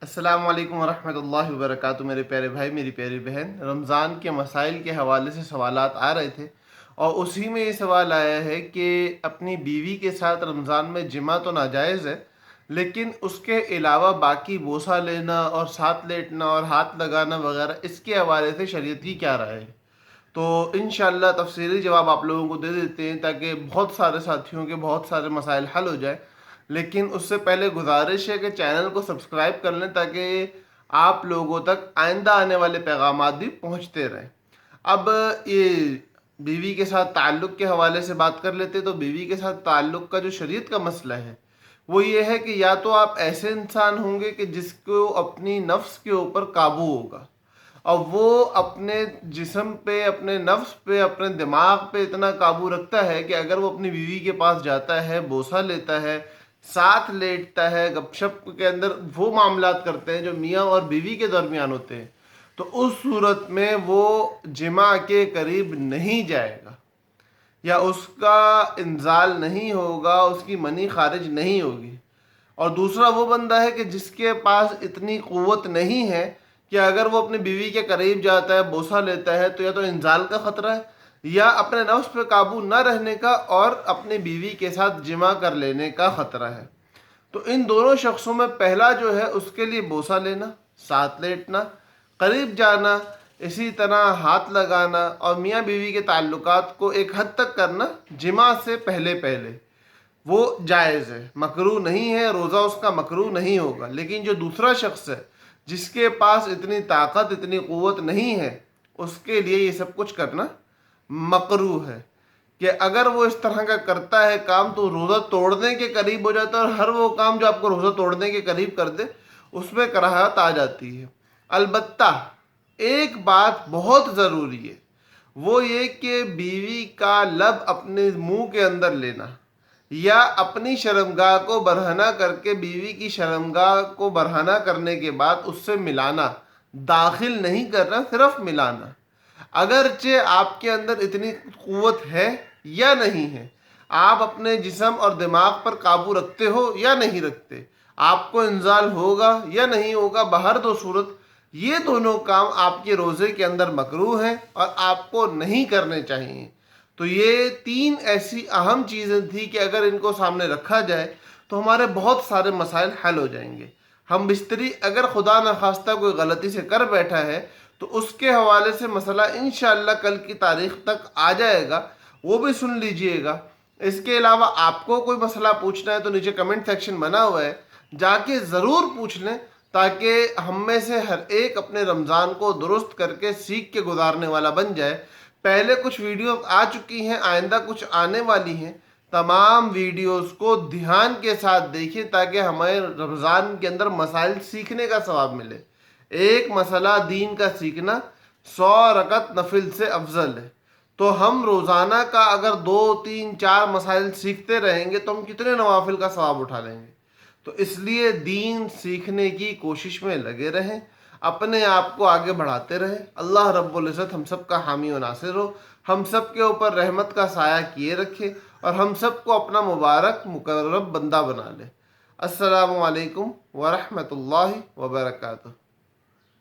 السلام علیکم ورحمۃ اللہ وبرکاتہ۔ میرے پیارے بھائی، میری پیاری بہن، رمضان کے مسائل کے حوالے سے سوالات آ رہے تھے اور اسی میں یہ سوال آیا ہے کہ اپنی بیوی کے ساتھ رمضان میں جماع تو ناجائز ہے، لیکن اس کے علاوہ باقی بوسہ لینا اور ساتھ لیٹنا اور ہاتھ لگانا وغیرہ، اس کے حوالے سے شریعت کی کیا رائے ہے؟ تو انشاءاللہ تفصیلی جواب آپ لوگوں کو دے دیتے ہیں تاکہ بہت سارے ساتھیوں کے بہت سارے مسائل حل ہو جائے۔ لیکن اس سے پہلے گزارش ہے کہ چینل کو سبسکرائب کر لیں تاکہ آپ لوگوں تک آئندہ آنے والے پیغامات بھی پہنچتے رہیں۔ اب یہ بیوی کے ساتھ تعلق کے حوالے سے بات کر لیتے، تو بیوی کے ساتھ تعلق کا جو شریعت کا مسئلہ ہے وہ یہ ہے کہ یا تو آپ ایسے انسان ہوں گے کہ جس کو اپنی نفس کے اوپر قابو ہوگا اور وہ اپنے جسم پہ، اپنے نفس پہ، اپنے دماغ پہ اتنا قابو رکھتا ہے کہ اگر وہ اپنی بیوی کے پاس جاتا ہے، بوسہ لیتا ہے، ساتھ لیٹتا ہے، گپ شپ کے اندر وہ معاملات کرتے ہیں جو میاں اور بیوی کے درمیان ہوتے ہیں، تو اس صورت میں وہ جماع کے قریب نہیں جائے گا یا اس کا انزال نہیں ہوگا، اس کی منی خارج نہیں ہوگی۔ اور دوسرا وہ بندہ ہے کہ جس کے پاس اتنی قوت نہیں ہے کہ اگر وہ اپنی بیوی کے قریب جاتا ہے، بوسہ لیتا ہے، تو یا تو انزال کا خطرہ ہے یا اپنے نفس پہ قابو نہ رہنے کا اور اپنی بیوی کے ساتھ جماع کر لینے کا خطرہ ہے۔ تو ان دونوں شخصوں میں پہلا جو ہے اس کے لیے بوسہ لینا، ساتھ لیٹنا، قریب جانا، اسی طرح ہاتھ لگانا اور میاں بیوی کے تعلقات کو ایک حد تک کرنا جماع سے پہلے پہلے وہ جائز ہے، مکروہ نہیں ہے، روزہ اس کا مکروہ نہیں ہوگا۔ لیکن جو دوسرا شخص ہے جس کے پاس اتنی طاقت، اتنی قوت نہیں ہے، اس کے لیے یہ سب کچھ کرنا مکروہ ہے کہ اگر وہ اس طرح کا کرتا ہے کام تو روزہ توڑنے کے قریب ہو جاتا ہے، اور ہر وہ کام جو آپ کو روزہ توڑنے کے قریب کر دے اس میں کراہت آ جاتی ہے۔ البتہ ایک بات بہت ضروری ہے، وہ یہ کہ بیوی کا لب اپنے منہ کے اندر لینا یا اپنی شرمگاہ کو برہنہ کر کے بیوی کی شرمگاہ کو برہنہ کرنے کے بعد اس سے ملانا، داخل نہیں کرنا، صرف ملانا، اگرچہ آپ کے اندر اتنی قوت ہے یا نہیں ہے، آپ اپنے جسم اور دماغ پر قابو رکھتے ہو یا نہیں رکھتے، آپ کو انزال ہوگا یا نہیں ہوگا، بہر دو صورت یہ دونوں کام آپ کے روزے کے اندر مکروہ ہیں اور آپ کو نہیں کرنے چاہیے۔ تو یہ تین ایسی اہم چیزیں تھیں کہ اگر ان کو سامنے رکھا جائے تو ہمارے بہت سارے مسائل حل ہو جائیں گے۔ ہم بستری اگر خدا نخواستہ کوئی غلطی سے کر بیٹھا ہے تو اس کے حوالے سے مسئلہ انشاءاللہ کل کی تاریخ تک آ جائے گا، وہ بھی سن لیجئے گا۔ اس کے علاوہ آپ کو کوئی مسئلہ پوچھنا ہے تو نیچے کمنٹ سیکشن بنا ہوا ہے، جا کے ضرور پوچھ لیں تاکہ ہم میں سے ہر ایک اپنے رمضان کو درست کر کے سیکھ کے گزارنے والا بن جائے۔ پہلے کچھ ویڈیوز آ چکی ہیں، آئندہ کچھ آنے والی ہیں، تمام ویڈیوز کو دھیان کے ساتھ دیکھیں تاکہ ہمیں رمضان کے اندر مسائل سیکھنے کا ثواب ملے۔ ایک مسئلہ دین کا سیکھنا 100 رکعت نفل سے افضل ہے۔ تو ہم روزانہ کا اگر 2 3 4 مسائل سیکھتے رہیں گے تو ہم کتنے نوافل کا ثواب اٹھا لیں گے۔ تو اس لیے دین سیکھنے کی کوشش میں لگے رہیں، اپنے آپ کو آگے بڑھاتے رہیں۔ اللہ رب العزت ہم سب کا حامی و ناصر ہو، ہم سب کے اوپر رحمت کا سایہ کیے رکھے اور ہم سب کو اپنا مبارک مقرب بندہ بنا لے۔ السلام علیکم ورحمۃ اللہ وبرکاتہ۔